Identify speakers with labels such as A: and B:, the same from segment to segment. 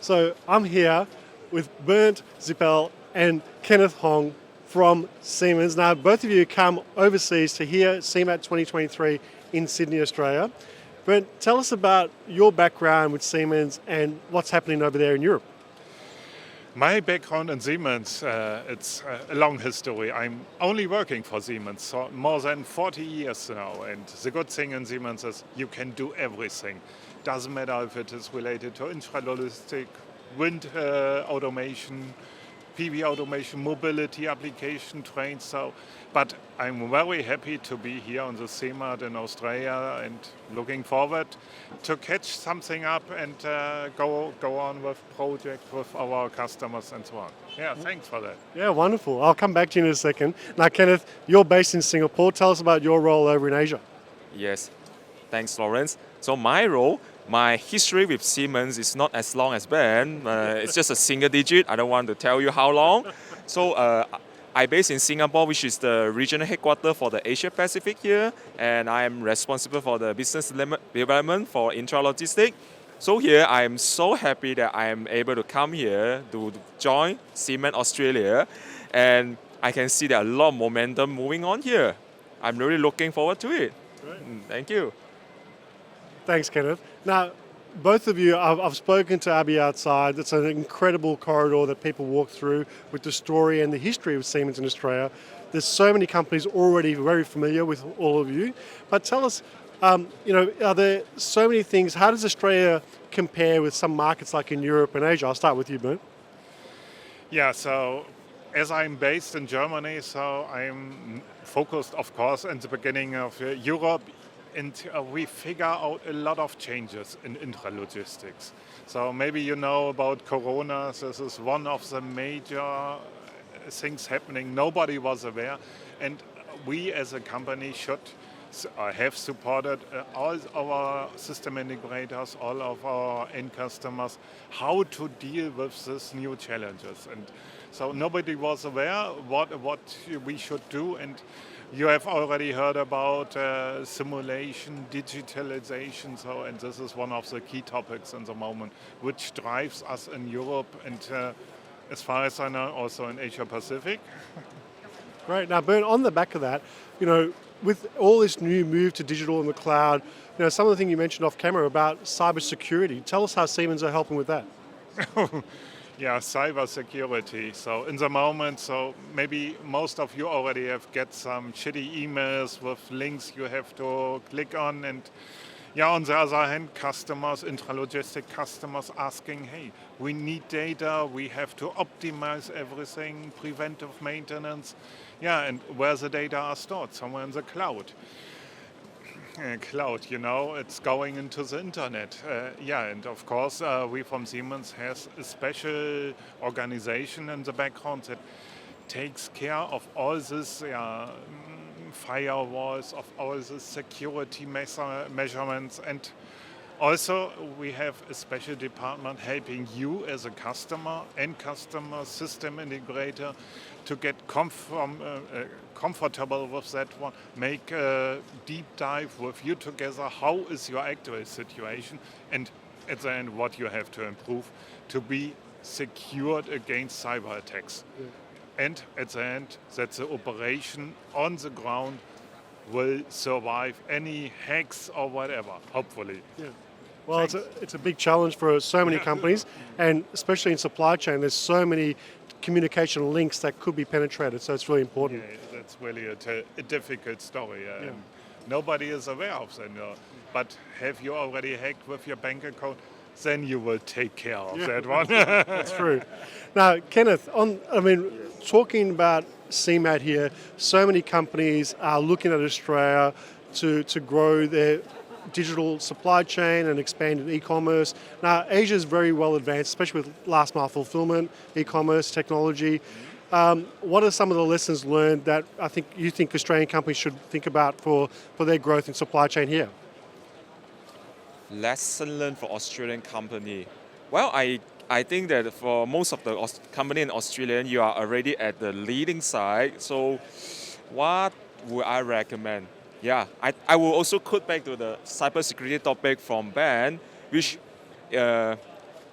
A: So I'm here with Bernd Zippel and Kenneth Hong from Siemens. Now, both of you come overseas to hear CeMAT 2023 in Sydney, Australia. Bernd, tell us about your background with Siemens and what's happening over there in Europe.
B: My background in Siemens, it's a long history. I'm only working for Siemens for more than 40 years now. And the good thing in Siemens is you can do everything. Doesn't matter if it is related to intralogistics, wind automation, PV automation, mobility application, trains. But I'm very happy to be here on the CeMAT in Australia and looking forward to catch something up and go on with projects with our customers and so on. Yeah, thanks for that.
A: Yeah, wonderful. I'll come back to you in a second. Now, Kenneth, you're based in Singapore. Tell us about your role over in Asia.
C: Yes, thanks, Lawrence. So my history with Siemens is not as long as Ben. It's just a single digit. I don't want to tell you how long. So I based in Singapore, which is the regional headquarters for the Asia Pacific here, and I am responsible for the business development for Intralogistics. So here I am so happy that I am able to come here to join Siemens Australia, and I can see there are a lot of momentum moving on here. I'm really looking forward to it.
A: Great.
C: Thank you.
A: Thanks, Kenneth. Now, both of you, I've spoken to Abby outside. It's an incredible corridor that people walk through with the story and the history of Siemens in Australia. There's so many companies already very familiar with all of you. But tell us, are there so many things? How does Australia compare with some markets like in Europe and Asia? I'll start with you, Bernd.
B: Yeah, so as I'm based in Germany, so I'm focused, of course, in the beginning of Europe. And we figure out a lot of changes in intralogistics. So maybe you know about Corona. This is one of the major things happening. Nobody was aware. And we as a company should have supported all our system integrators, all of our end customers, how to deal with these new challenges. And so nobody was aware what we should do. And you have already heard about simulation, digitalization, and this is one of the key topics in the moment, which drives us in Europe and, as far as I know, also in Asia Pacific.
A: Great. Now, Bernd, on the back of that, with all this new move to digital and the cloud, some of the things you mentioned off camera about cybersecurity. Tell us how Siemens are helping with that.
B: Yeah, cybersecurity. So in the moment, so maybe most of you already have get some shitty emails with links you have to click on. And yeah, on the other hand, customers, intralogistic customers asking, hey, we need data, we have to optimize everything, preventive maintenance. Yeah, and where the data are stored, somewhere in the cloud. Cloud, it's going into the internet. And of course, we from Siemens has a special organization in the background that takes care of all this firewalls, of all the security measurements, and also we have a special department helping you as a customer and customer system integrator to get comfortable with that one, make a deep dive with you together. How is your actual situation? And at the end, what you have to improve to be secured against cyber attacks. Yeah. And at the end, that the operation on the ground will survive any hacks or whatever, hopefully.
A: Yeah. Well, it's a big challenge for so many companies, and especially in supply chain, there's so many communication links that could be penetrated, so it's really important.
B: Yeah, that's really a difficult story. Nobody is aware of that. But have you already hacked with your bank account? Then you will take care of that one.
A: That's true. Now, Kenneth, talking about CeMAT here, so many companies are looking at Australia to grow their digital supply chain and expand in e-commerce. Now, Asia is very well advanced, especially with last mile fulfillment, e-commerce, technology. What are some of the lessons learned that you think Australian companies should think about for their growth in supply chain here?
C: Lesson learned for Australian company. Well, I think that for most of the company in Australia, you are already at the leading side. So what would I recommend? Yeah, I will also cut back to the cybersecurity topic from Ben, which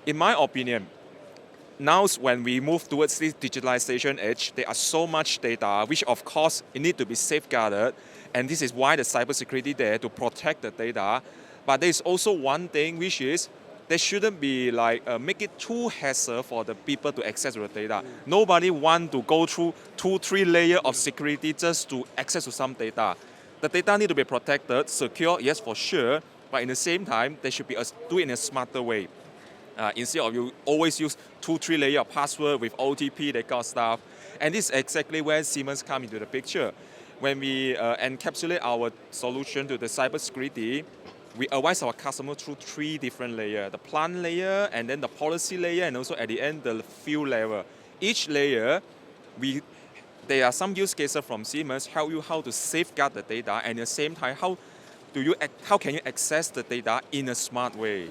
C: in my opinion, now when we move towards this digitalization age, there are so much data, which of course it need to be safeguarded, and this is why the cybersecurity there to protect the data. But there is also one thing which is there shouldn't be like make it too hassle for the people to access the data. Nobody want to go through 2-3 layers of security just to access to some data. The data need to be protected, secure, yes for sure, but in the same time, they should be do it in a smarter way. Instead of you always use 2-3 layer of password with OTP, that kind of stuff. And this is exactly where Siemens come into the picture. When we encapsulate our solution to the cybersecurity, we advise our customer through 3 different layers: the plant layer, and then the policy layer, and also at the end, the field level. Each layer, there are some use cases from Siemens help you how to safeguard the data, and at the same time, how can you access the data in a smart way?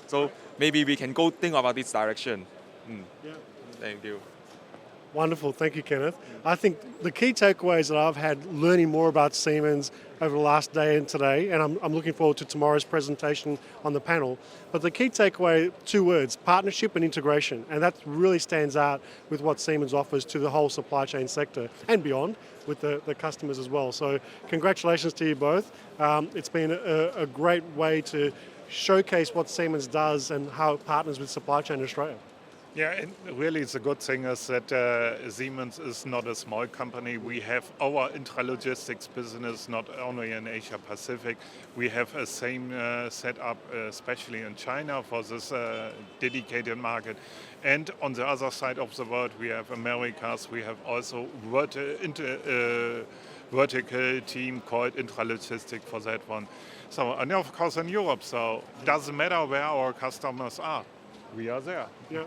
C: So maybe we can go think about this direction.
A: Yeah.
C: Thank you.
A: Wonderful, thank you, Kenneth. I think the key takeaways that I've had learning more about Siemens over the last day and today, and I'm looking forward to tomorrow's presentation on the panel, but the key takeaway, 2 words: partnership and integration, and that really stands out with what Siemens offers to the whole supply chain sector and beyond with the customers as well. So congratulations to you both. It's been a great way to showcase what Siemens does and how it partners with supply chain in Australia.
B: Yeah, and really it's a good thing is that Siemens is not a small company. We have our intralogistics business not only in Asia Pacific. We have a same setup, especially in China for this dedicated market. And on the other side of the world, we have Americas. We have also vertical team called Intralogistics for that one. So, and of course in Europe, so it doesn't matter where our customers are, we are there.
A: Yeah,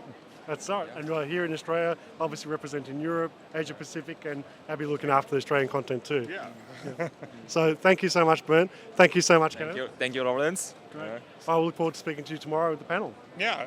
A: that's right. And we're here in Australia, obviously representing Europe, Asia Pacific, and Abby looking after the Australian content too.
B: Yeah.
A: So thank you so much, Bernd. Thank you so much, Kenneth.
C: Thank you, Lawrence.
A: Great. I will look forward to speaking to you tomorrow at the panel.
B: Yeah,